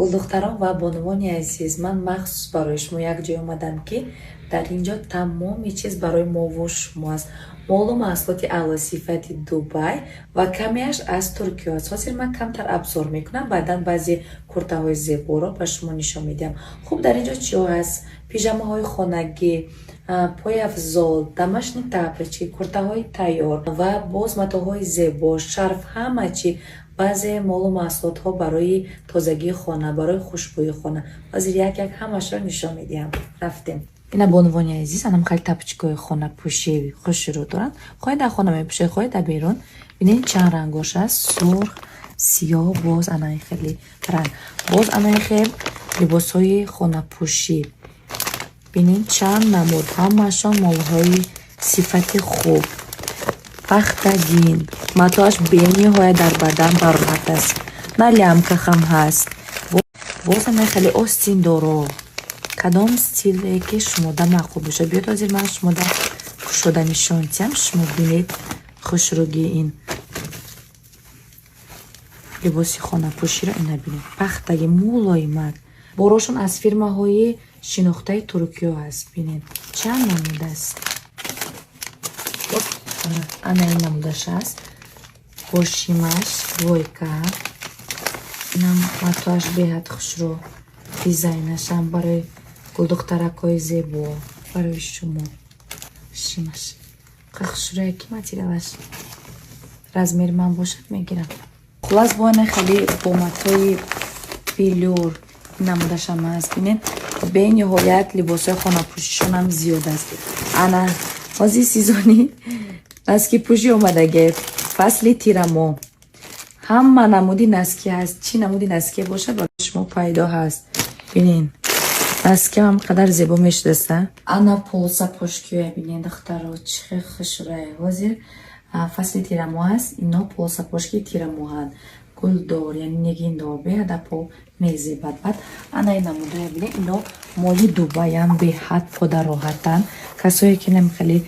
گلدختران و بانوان عزیز، من مخصوص برای شما یک جای اومدم که در اینجا تمام چیز برای ما و شما است. مال و محصولات اعلی صفت دبی و کمیش از ترکیه است. حاضر من کمتر ابزار میکنم، بعدا بعضی کرته های زیبا را به شما نشان میدم. خب در اینجا چی هست؟ پیژامه های خانگی، پای افزال، دمشق تپچی، کرته های تیار و باز متاهای زیبا، شرف، همه چی. بعضی مال و محصولات ها برای تازگی خانه، برای خوشبویی خانه. حاضر یک همش را نشان میدم. رفتیم. اینا بانوان عزیز، انم خیلی تپچیکای خانه پوشی خوشی رو دارن. خواهی در خانه میپوشه، خواهی در بیرون. ببینید چند رنگاش هست، سرخ، سیاه، باز انای خیلی رنگ. باز انای خیلی لباس های خانه پوشی. ببینید چند نمود، همشان مال های صفت خوب. پختگین، متاش بینی های در بدن برات است. نلی هم که خم هست. باز انای خیلی آستین دارو. کدام استیلی که شما در مقبول بشه. بیاد حاضر من شما در شدن شانتیم. شما بینید خوشروگی این لباسی خانه پوشی را اینا بینید. پختگی مولایمت. براشون از فیرمه های شناخته ترکیه هست. بینید چند نموده است. انا این نمودش هست. باشیمش وایکا. اینم متاش بهت خوش رو. دیزاینش هم برای گلدخترکای زیبا برای شما. شیمش خوش رو یکی متریالش رزمیر من باشد میگیرم. خلاص بانه خیلی بومتای بیلور نمودش هم هست. بینید به نهایت لباس های خانه پوشیشون هم زیاد است. انا بازی سیزونی از که پوشی اومده گه فصل تیرمو هم نمودی نسکی هست. چی نمودی نسکی باشه برای شما پیدا هست. بینین نسکی هم قدر زیبا میشدسته. انا پولسا پشکیه. بینین دخترها چه خشوره. وزیر فصل تیرمو هست. اینا پولسا پشکی تیرمو هست. گل دار یعنی نگین دار به در پول میزی بعد انا این نموده. بینین اینا مالی دوبای هم به حد پادر راحتن. کسایی که نمی خیلی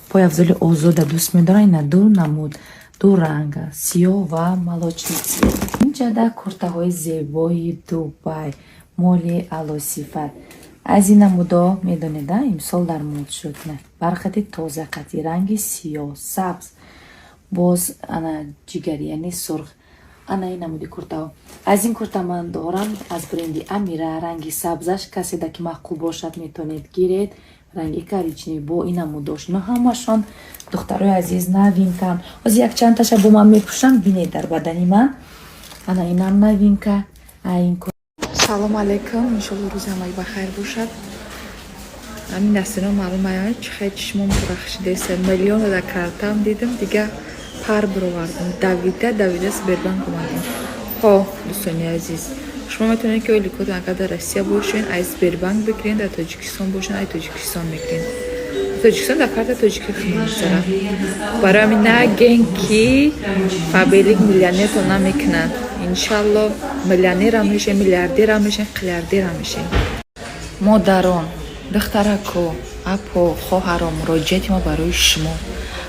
پای افضل آزاده دوست میدارن. اینا دو نمود، دو رنگ، سیاه و ملاچیسی. اینجا در کرته های زیبای دوبای مالی اعلی صفت. از این نمودا میدونید امسال در مود شد. نه برخط تازه قطعی رنگ سیاه سبز باز انا جگری یعنی سرخ. انا این نمودی کرته ها. از این کرته من دارم از برندی امیره. رنگی سبزش کسی در که مقبول باشد میتونید گیرید. رنگی کریچنی با این نموداش. اینا همشان دخترای عزیز نوین کن. از یک چند تاشا با من میپوشم. بینید در بدنی من. انا اینم نوین که این سلام علیکم. انشالله روز همه بخیر باشد. همین دستینا معلوم است چقدر چشمم درخشیده است. میلیون در کارتم دیدم دیگه پر برآوردم. دویده سبربنک اومدیم. خب دوستان عزیز شما میتونید که لیکود اگر در روسیه باشین از سبربنک بگیرین، در تاجیکستان باشین از تاجیکستان میگیرین. تاجیکستان در کارت تاجیکی میذاره. برای همین نگین که پابلیک میلیونر تو نمیکنن. انشالله میلیونر هم میشین، میلیاردر هم میشین، قلیاردر هم میشین. مادران، دخترکو، اپو، خواهرام مراجعت ما برای شما،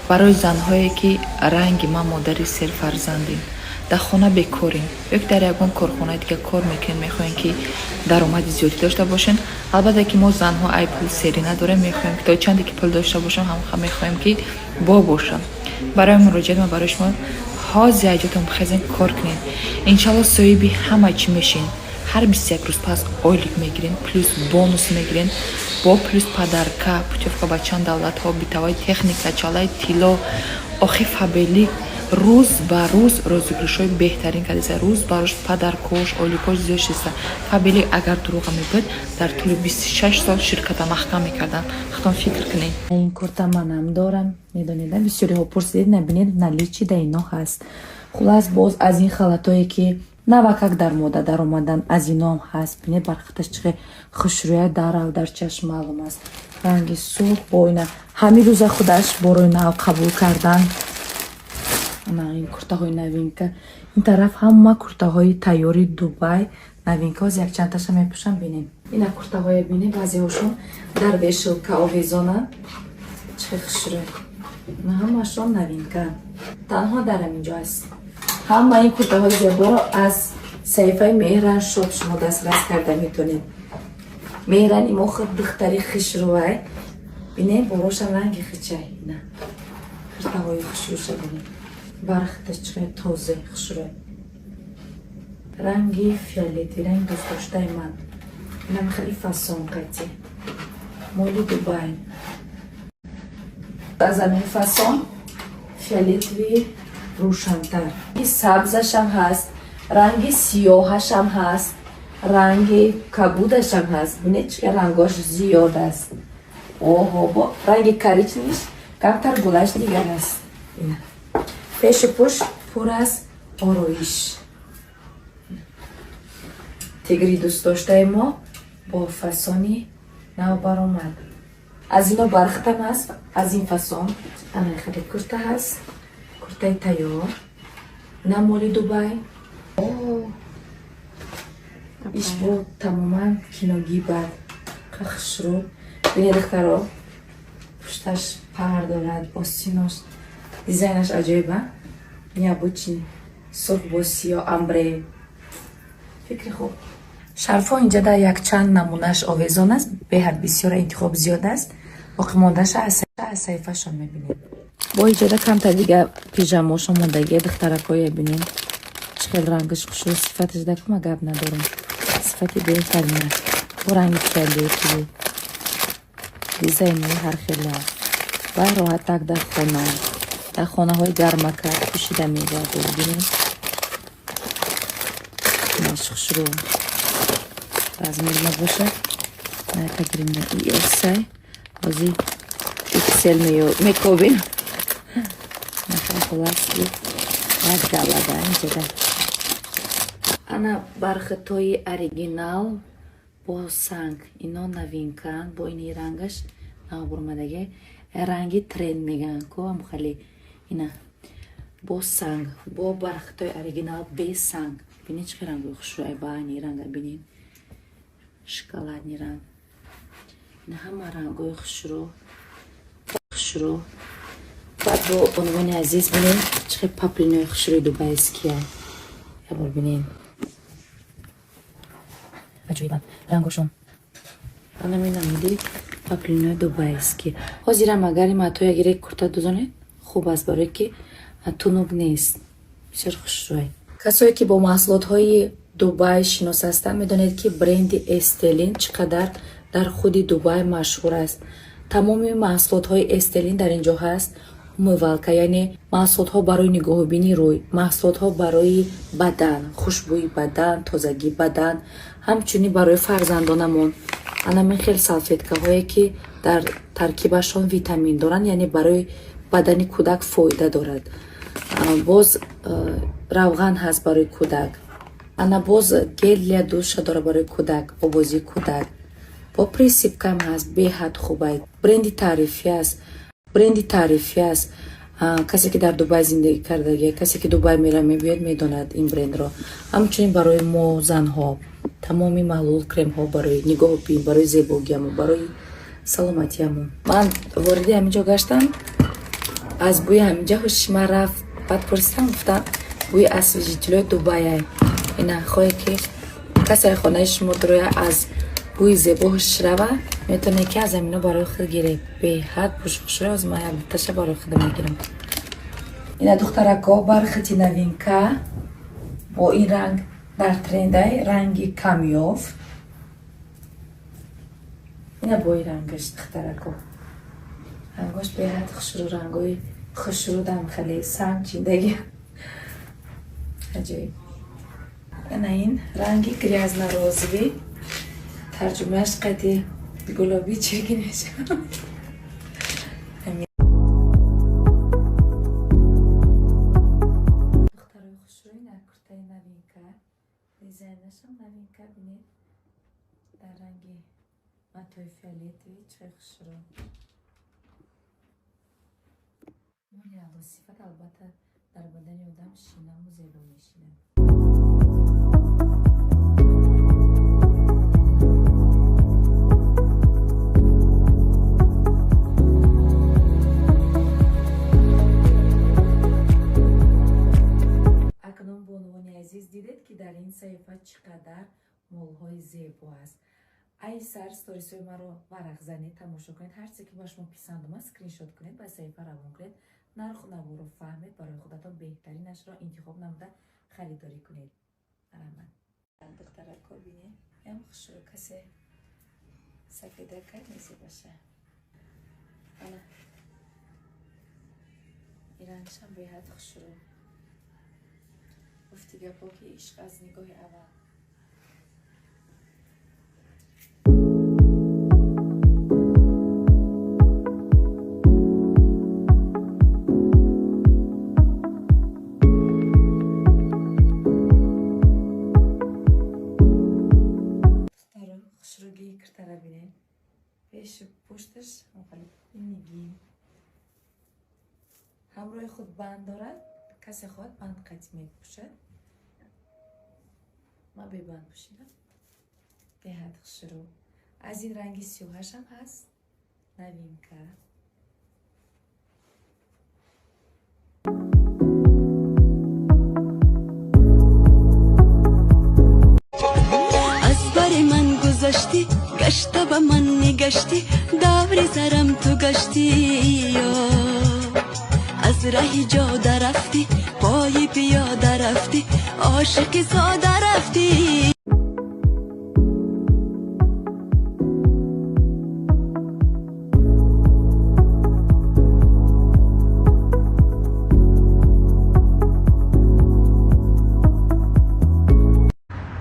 برای زنهایی که رنگ ما مادری سر فرزندین. در خانه بکارین. یک در یکون کارخانه دیگه کار میکنین، میخواین که درآمد زیادی داشته باشین. البته که ما زنها ای پول سری نداریم، میخوایم که تا چندی که پول داشته باشم هم میخوایم که با باشم. برای مراجعه ما برای شما حاضر اجاتم خزین کار کنین. انشالله صاحبی همه چی میشین. هر 21 روز پس آیلیک میگیرین، پلوس بونوس میگیرین، با پلوس پدرکا پوتیفکا با چند دولت ها بیتوای تکنیک چالای تیلو آخی فابلیک روز به روز روزگارشای بهترین کدیسه. روز براش پدرکش آلیکاش زیاد شسته. فابلیک اگر دروغ میبود در طول 26 سال شرکت محکم میکردن. خودتون فکر کنین. این کرته منم دارم. میدونید بسیاری ها پرسید نبینید نلیچی در اینا هست. خلاص باز از این خلطایی که نوکک در موده در اومدن از اینا هم هست. بینید برخطش چقدر خوشرویه در چشم معلوم است. رنگ سرخ با اینا همین روز خودش برای نو قبول کردن. انا این کرته های نوینکه. این طرف همه کرته های تیاری دوبای نوینکه از یک چند تاشا میپوشم. بینید اینا کرته های بینید بعضی هاشون در ویشل که آویزانه چه خوشرویه. همه شون نوینکه تنها درم اینجا است. همه این کرته های زیبا را از صحیفه مهران شد شما دسترس کرده میتونید. مهران ایما خود دختری خشروه بینه باروشم رنگ خچه نه خرطاوی خشروشه بینه برخطش چقدر تازه خشروه رنگی فیالیتی رنگ دوست داشته من اینم خیلی فاسون قیتی مولی دوبای از همین فاسون فیالیتوی روشنتر سبزش هم هست رنگ سیاهش هم هست رنگ کبودش هم هست بینید چه رنگاش زیاد است اوه با رنگ کریچ نیست کمتر گلش دیگر است پیش پشت پر از آرایش تیگری دوست داشته ما با فسانی نو برآمد از اینو برختم هست از این فسان انا خیلی کرته هست کرته تیار نمولی دوبای ایش با تماما کینوگی بر کخش رو بینید دخترها پشتش پر دارد با سیناش دیزاینش عجیبه نیا با چی سرخ با سیاه امبره فکر خوب شرفا اینجا در یک چند نمونهش آویزان است به حد بسیار انتخاب زیاد است باقی ماندهش از صحیفه‌ش هم میبینید با ایجاده کمتر دیگه پیژاماش هم موندگی دخترکایی بینید چقدر رنگش خوش و صفتش دکم ما گب ندارم صفتی بهترینه با رنگ فیالیتی دیزاینی هر خیلی هست و راحت تک در خانه های گرمکه پوشیده میباید ببینید خوش رو از میل نباشه نه تگریم نه ای اکسای بازی اکسل میکوبین نخواه خلاص یک گلده اینجا ده انا برختای اریگینال با سنگ اینا نوینکن با اینی رنگش نابرمدگه رنگی ترند میگن که هم خیلی اینا با سنگ با برختای اریگینال به سنگ بینید چه رنگی خوش رو با اینی رنگ بینید شکلاتنی رنگ نه همه رنگای خوش رو بعد با عنوان عزیز بینید چه پاپلینوی خوش روی دوبای اسکیه یه بار بینید عجیبا رنگشون انا میدید پاپلینوی دوبای اسکی حاضرم اگر ماتوی اگر یک کرتا دوزانید خوب است برای که تونوگ نیست بسیار خوش روی کسایی که با محصولات های دوبای شناس هستند میدونید که برند استلین چقدر در خود دوبای مشهور است تمام محصولات های استلین در اینجا هست موالکه یعنی محصولات ها برای نگاه بینی روی محصولات ها برای بدن خوشبوی بدن تازگی بدن همچنین برای فرزندانمون انا خیلی سالفیتکه هایی که در ترکیبشان ویتامین دارن یعنی برای بدن کودک فایده دارد باز روغن هست برای کودک انا باز گل یا دوش داره برای کودک آوازی کودک با پرینسیپ کم هست به حد خوبه برندی تعریفی است کسی که در دوبای زندگی کرده کسی که دوبای میره میبید میداند این برند را همچنین برای ما زن ها تمامی معلول کرم ها برای نگاه بین برای زیباییمون برای سلامتیمون من وارد همینجا گشتم از بوی همینجا هوشم رفت بعد پرسیدم گفتم بوی اسویجیتلوی دوبای اینا خواهی که کسی خانه شما دروی از بوی زیبا هوش روه میتونه که از همینو برای خود گیره به حد پوش از ما تشه برای خود میگیرم اینا دخترکا برخطی نوینکه با این رنگ در ترنده رنگی کمیوف اینا با این رنگش دخترکا رنگاش به حد خوشرو رنگای خوشرو دم خیلی سنگ چیندگی عجیب اینا این رنگی گریز نروزوی ترجمهش قدی گلابی چرکی نشه دخترای خوشروی نکرتای نوینکه دیزاینش هم نوینکه بینید در رنگی ماتوی فیالیتی چه خوشرو مولی علا صفت البته در بدن آدم شینم و زیبا میشینم دیدید که در این صحیفه های زیبا است. ای سر ستوریس های ما رو ورق زنید، تماشا کنید، هر چیزی که با شما پسند اومد اسکرین شات کنید، با صفحه روان کنید، نرخ و نوار رو فهمید، برای خودتون بهترینش را انتخاب نموده خریداری کنید. من دختره کو بینی ام خوشو کسی سفیده کرد نیزی باشه. حالا ایرانش هم بهت خوش رو گفتی گپا که عشق از نگاه اول. خوشروگی کرده بینه پیش پشتش میگیم همراه خود بند دارد، کسی خواهد بند قطعی میپوشد. ما به بند پوشیدم بهت خوشرو. از این رنگی 38 هم هست نویم که من گذاشتی گشته به من نگشتی دور سرم تو گشتی یا از ره جاده رفتی پای پیاده رفتی عاشق ساده رفتی.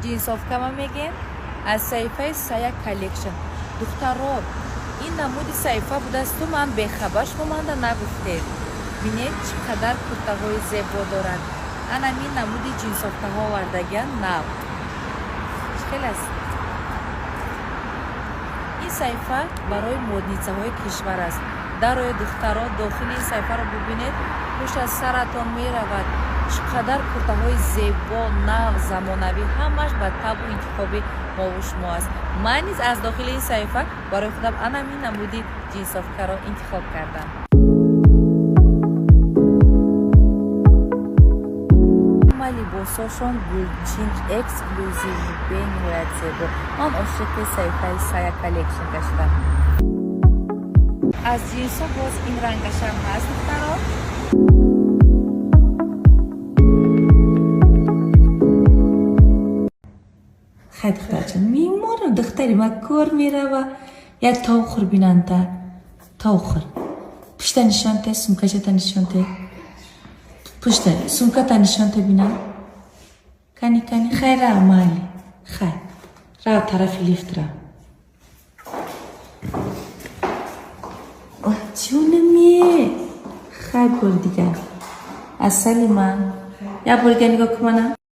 جینسوفکا ما میگیم از صحیفه سایا کالکشن. دخترها این نمود صحیفه بوده است تو من به خبرش مانده نگفتید. ببینید چقدر کرتاهای زیبا دارند. انا این نمود جینسوفکا ها وردگان نو خیلی است. این صحیفه برای مدنیسه های کشور است. در روی دخترها داخل این صحیفه را ببینید پشت از سرتان می رود. چقدر کرتاهای زیبا نو زمانوی همش با تب و انتخابی ما و شما است. من نیز از داخل این صحیفه برای خودم این نمودی جینسوفکا را انتخاب کردم. ما لباساشون گلچین اکسکلوزیو به نهایت زیبا. من عاشق صحیفه سایا کالکشن گشتم. از جینسا باز این رنگش هم هست دخترها. خیلی دخترچن میمونه دختری ما کار میره و یا تاخر بیننده تاخر پشت نشانته سمکه تا نشانته پشت سمکه تا نشانته بینن کنی خیره عمالی خیر را طرف لیفت را جونمی خیلی بار دیگر اصلی من یا بار دیگه نگاه کنم